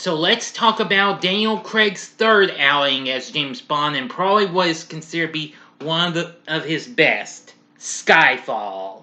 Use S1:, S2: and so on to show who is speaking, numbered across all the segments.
S1: So let's talk about Daniel Craig's third outing as James Bond and probably what is considered to be one of his best, Skyfall.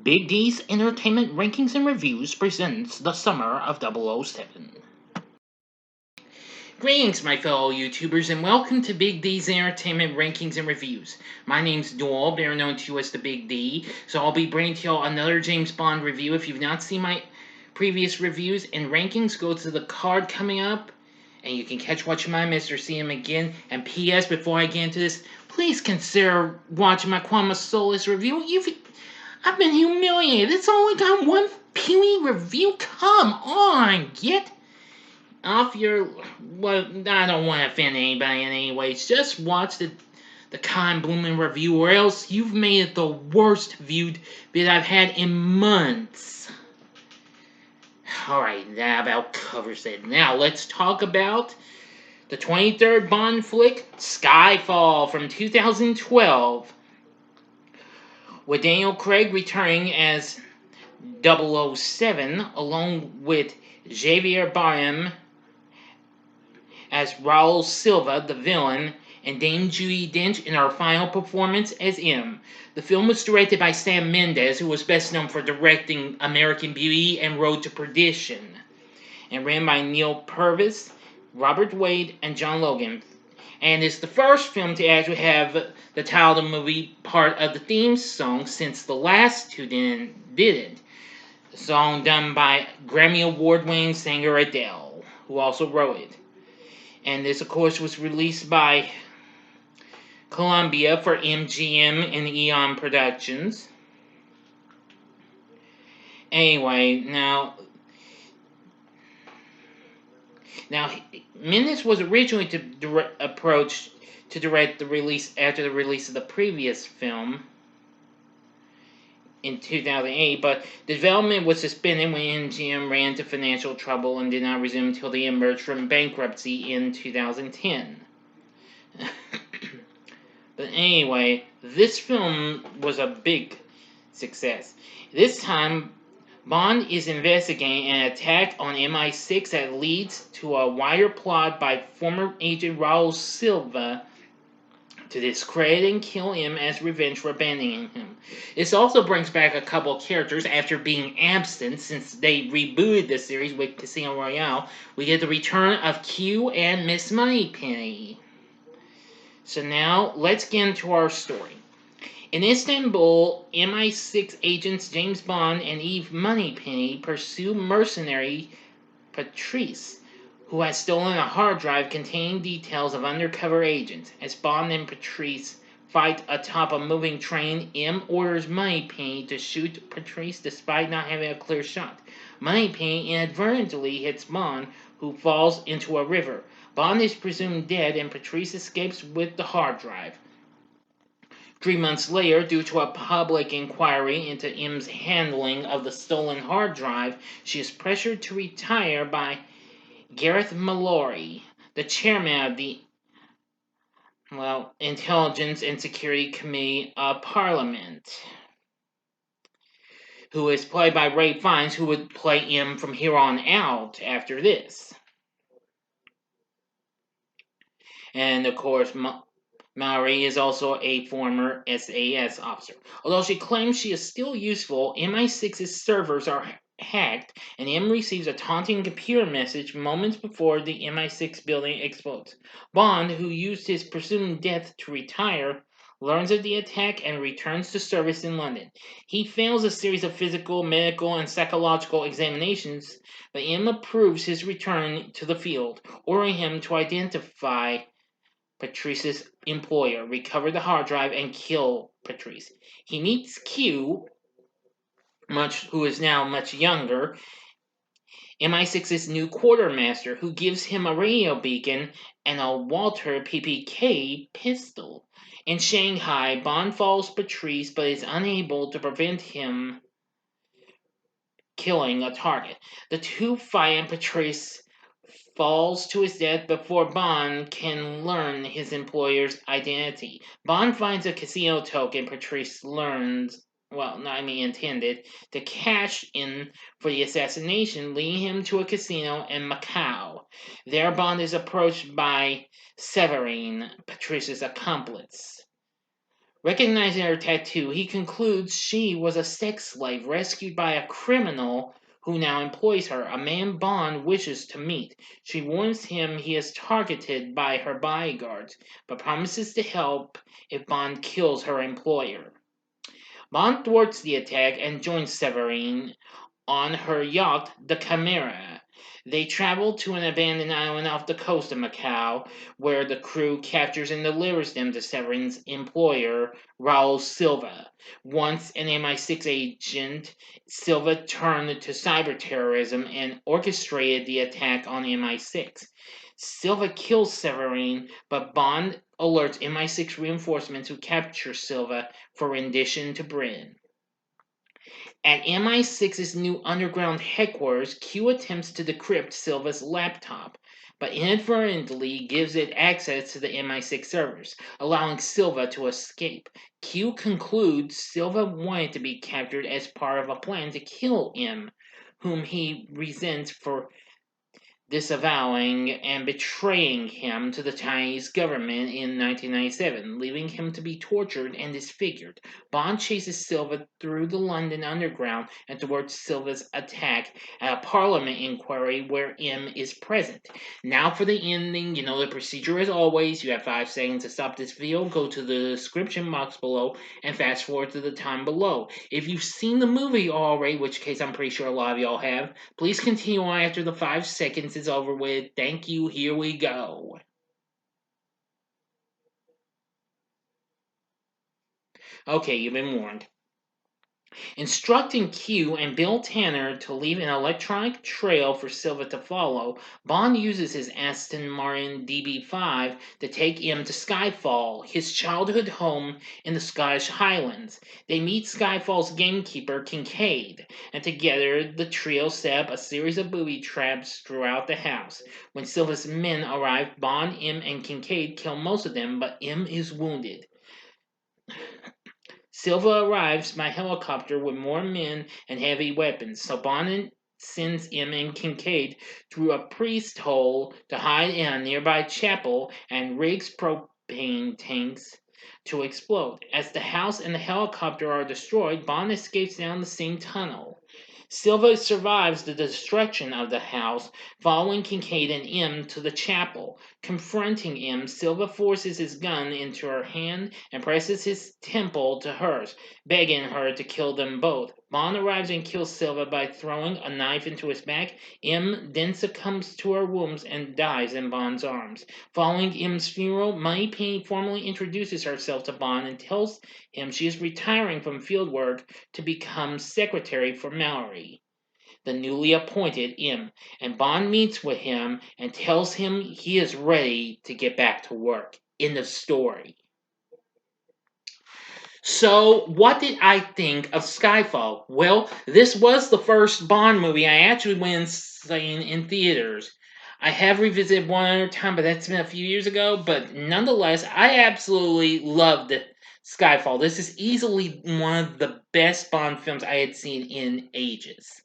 S1: Big D's Entertainment Rankings and Reviews presents the summer of 007. Greetings, my fellow YouTubers, and welcome to Big D's Entertainment Rankings and Reviews. My name's Doyle, better known to you as the Big D, so I'll be bringing to y'all another James Bond review. If you've not seen my previous reviews and rankings, go to the card coming up, and you can catch watching mine or see him again. And P.S. before I get into this, please consider watching my Quantum of Solace review. I've been humiliated. It's only got one puny review. Come on, get off your... Well, I don't want to offend anybody in any ways. Just watch the Con Blooming review, or else you've made it the worst viewed bit I've had in months. Alright, that about covers it. Now, let's talk about the 23rd Bond flick, Skyfall, from 2012. With Daniel Craig returning as 007, along with Javier Bardem as Raul Silva, the villain, and Dame Judi Dench in her final performance as M. The film was directed by Sam Mendes, who was best known for directing American Beauty and Road to Perdition, and ran by Neil Purvis, Robert Wade, and John Logan, and is the first film to actually have the title of the movie part of the theme song, since the last two didn't. The song done by Grammy Award-winning singer Adele, who also wrote it. And this, of course, was released by Columbia for MGM and Eon Productions. Anyway, now Mendes was originally approached to direct the release after the release of the previous film in 2008, but the development was suspended when MGM ran into financial trouble and did not resume until they emerged from bankruptcy in 2010. But anyway, this film was a big success. This time, Bond is investigating an attack on MI6 that leads to a wider plot by former agent Raul Silva to discredit and kill him as revenge for abandoning him. This also brings back a couple of characters after being absent since they rebooted the series with Casino Royale. We get the return of Q and Miss Moneypenny. So now, let's get into our story. In Istanbul, MI6 agents James Bond and Eve Moneypenny pursue mercenary Patrice, who has stolen a hard drive containing details of undercover agents. As Bond and Patrice fight atop a moving train, M orders Moneypenny to shoot Patrice despite not having a clear shot. Moneypenny inadvertently hits Bond, who falls into a river. Bond is presumed dead and Patrice escapes with the hard drive. 3 months later, due to a public inquiry into M's handling of the stolen hard drive, she is pressured to retire by Gareth Mallory, the chairman of the Intelligence and Security Committee of Parliament, who is played by Ray Fiennes, who would play M from here on out after this. And of course, Mallory is also a former SAS officer. Although she claims she is still useful, MI6's servers are hacked, and M receives a taunting computer message moments before the MI6 building explodes. Bond, who used his presumed death to retire, learns of the attack and returns to service in London. He fails a series of physical, medical, and psychological examinations, but M approves his return to the field, ordering him to identify Patrice's employer, recover the hard drive, and kill Patrice. He meets Q, who is now much younger, MI6's new quartermaster, who gives him a radio beacon and a Walter PPK pistol. In Shanghai, Bond follows Patrice but is unable to prevent him killing a target. The two fight and Patrice falls to his death before Bond can learn his employer's identity. Bond finds a casino token Patrice learns, well, no, I mean intended, to cash in for the assassination, leading him to a casino in Macau. There, Bond is approached by Severine, Patrice's accomplice. Recognizing her tattoo, he concludes she was a sex slave rescued by a criminal who now employs her, a man Bond wishes to meet. She warns him he is targeted by her bodyguards, but promises to help if Bond kills her employer. Bond thwarts the attack and joins Severine on her yacht, the Chimera. They travel to an abandoned island off the coast of Macau, where the crew captures and delivers them to Severine's employer, Raul Silva. Once an MI6 agent, Silva turned to cyber terrorism and orchestrated the attack on MI6. Silva kills Severine, but Bond alerts MI6 reinforcements who capture Silva for rendition to Britain. At MI6's new underground headquarters, Q attempts to decrypt Silva's laptop, but inadvertently gives it access to the MI6 servers, allowing Silva to escape. Q concludes Silva wanted to be captured as part of a plan to kill M, whom he resents for disavowing and betraying him to the Chinese government in 1997, leaving him to be tortured and disfigured. Bond chases Silva through the London Underground and towards Silva's attack at a Parliament inquiry where M is present. Now for the ending, the procedure as always. You have 5 seconds to stop this video, go to the description box below, and fast forward to the time below. If you've seen the movie already, which case I'm pretty sure a lot of y'all have, please continue on after the 5 seconds is over with. Thank you. Here we go. Okay, you've been warned. Instructing Q and Bill Tanner to leave an electronic trail for Silva to follow, Bond uses his Aston Martin DB5 to take him to Skyfall, his childhood home in the Scottish Highlands. They meet Skyfall's gamekeeper, Kincaid, and together the trio set up a series of booby traps throughout the house. When Silva's men arrive, Bond, M, and Kincaid kill most of them, but M is wounded. Silva arrives by helicopter with more men and heavy weapons, so Bond sends M and Kincaid through a priest hole to hide in a nearby chapel and rigs propane tanks to explode. As the house and the helicopter are destroyed, Bond escapes down the same tunnel. Silva survives the destruction of the house, following Kincaid and M to the chapel. Confronting M, Silva forces his gun into her hand and presses his temple to hers, begging her to kill them both. Bond arrives and kills Silva by throwing a knife into his back. M then succumbs to her wounds and dies in Bond's arms. Following M's funeral, Moneypenny formally introduces herself to Bond and tells him she is retiring from field work to become secretary for Mallory, the newly appointed M, and Bond meets with him and tells him he is ready to get back to work. End of story. So, what did I think of Skyfall? Well, this was the first Bond movie I actually went and seen in theaters. I have revisited one other time, but that's been a few years ago. But nonetheless, I absolutely loved Skyfall. This is easily one of the best Bond films I had seen in ages.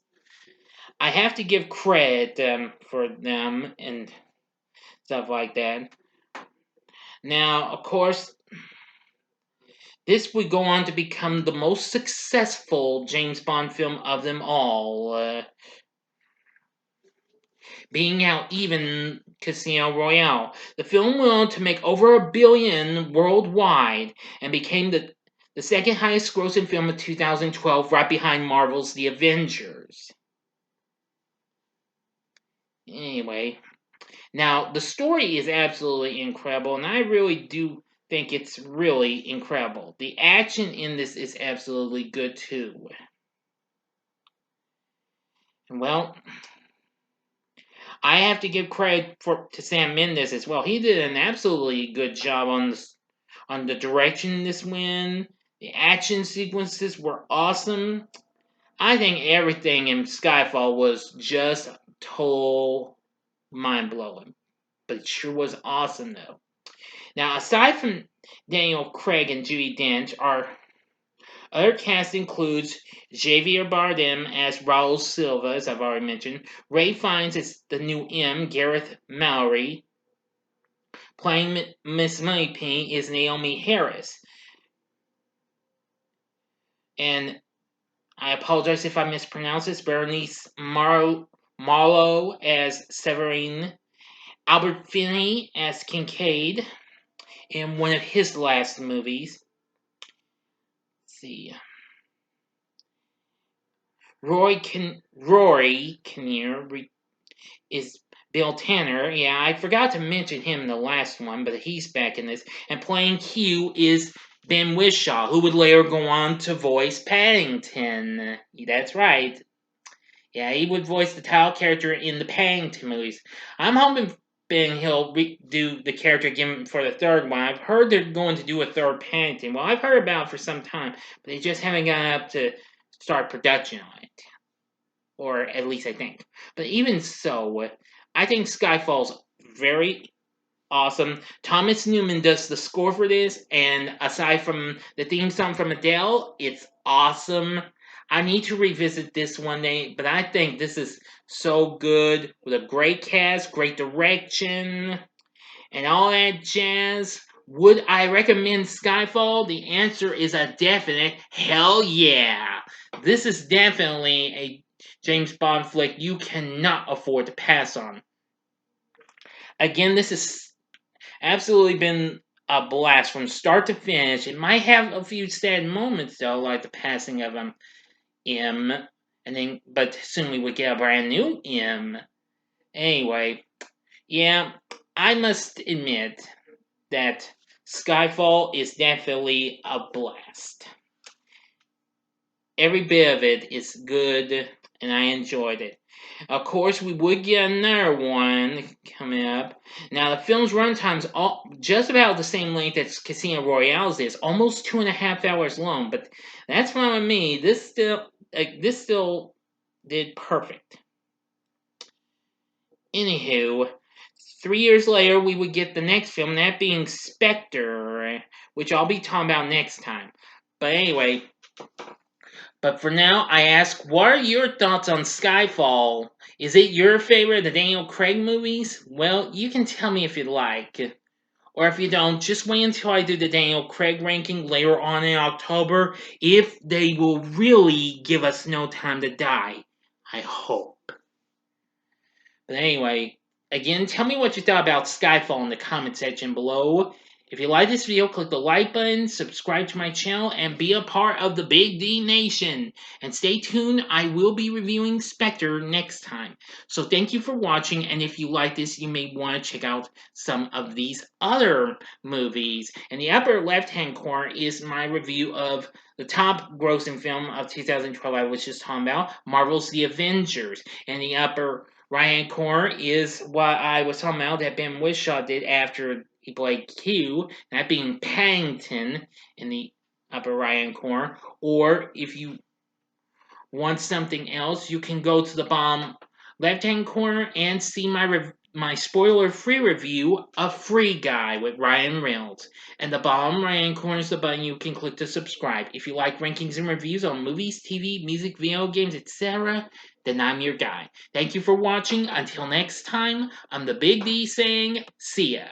S1: I have to give credit for them and stuff like that. Now, of course, this would go on to become the most successful James Bond film of them all, being out even Casino Royale. The film went on to make over $1 billion worldwide and became the second highest grossing film of 2012, right behind Marvel's The Avengers. Anyway, now the story is absolutely incredible, and I really do think it's really incredible. The action in this is absolutely good too. Well, I have to give credit to Sam Mendes as well. He did an absolutely good job on the direction in this one. The action sequences were awesome. I think everything in Skyfall was just total mind-blowing. But it sure was awesome, though. Now, aside from Daniel Craig and Judi Dench, our other cast includes Javier Bardem as Raul Silva, as I've already mentioned. Ray Fiennes as the new M, Gareth Mallory. Playing Miss Moneypenny is Naomie Harris. And I apologize if I mispronounce this. Bernice Marlowe as Severine. Albert Finney as Kincaid in one of his last movies. Let's see. Rory Kinnear is Bill Tanner. Yeah, I forgot to mention him in the last one, but he's back in this. And playing Q is Ben Wishaw, who would later go on to voice Paddington. That's right. Yeah, he would voice the title character in the Paddington movies. I'm hoping he'll do the character again for the third one. I've heard they're going to do a third Paddington. Well, I've heard about it for some time, but they just haven't gotten up to start production on it. Or at least I think. But even so, I think Skyfall's very awesome. Thomas Newman does the score for this, and aside from the theme song from Adele, it's awesome. I need to revisit this one day, but I think this is so good with a great cast, great direction, and all that jazz. Would I recommend Skyfall? The answer is a definite hell yeah. This is definitely a James Bond flick you cannot afford to pass on. Again, this has absolutely been a blast from start to finish. It might have a few sad moments though, like the passing of M, and then but soon we would get a brand new M. Anyway, yeah, I must admit that Skyfall is definitely a blast. Every bit of it is good, and I enjoyed it. Of course, we would get another one coming up. Now, the film's runtime's all just about the same length as Casino Royale's is, almost 2.5 hours long. But that's fine with me. This still did perfect. Anywho, 3 years later, we would get the next film, that being Spectre, which I'll be talking about next time. But anyway, but for now, I ask, what are your thoughts on Skyfall? Is it your favorite of the Daniel Craig movies? Well, you can tell me if you like. Or if you don't, just wait until I do the Daniel Craig ranking later on in October, if they will really give us No Time to Die. I hope. But anyway, again, tell me what you thought about Skyfall in the comment section below. If you like this video, click the like button, subscribe to my channel, and be a part of the Big D Nation. And stay tuned, I will be reviewing Spectre next time. So thank you for watching, and if you like this, you may want to check out some of these other movies. In the upper left-hand corner is my review of the top grossing film of 2012 I was just talking about, Marvel's The Avengers. In the upper right-hand corner is what I was talking about that Ben Whishaw did after he played Q, that being Paddington in the upper right-hand corner. Or if you want something else, you can go to the bottom left-hand corner and see my spoiler-free review of Free Guy with Ryan Reynolds. And the bottom right-hand corner is the button you can click to subscribe. If you like rankings and reviews on movies, TV, music, video games, etc., then I'm your guy. Thank you for watching. Until next time, I'm the Big D saying, see ya.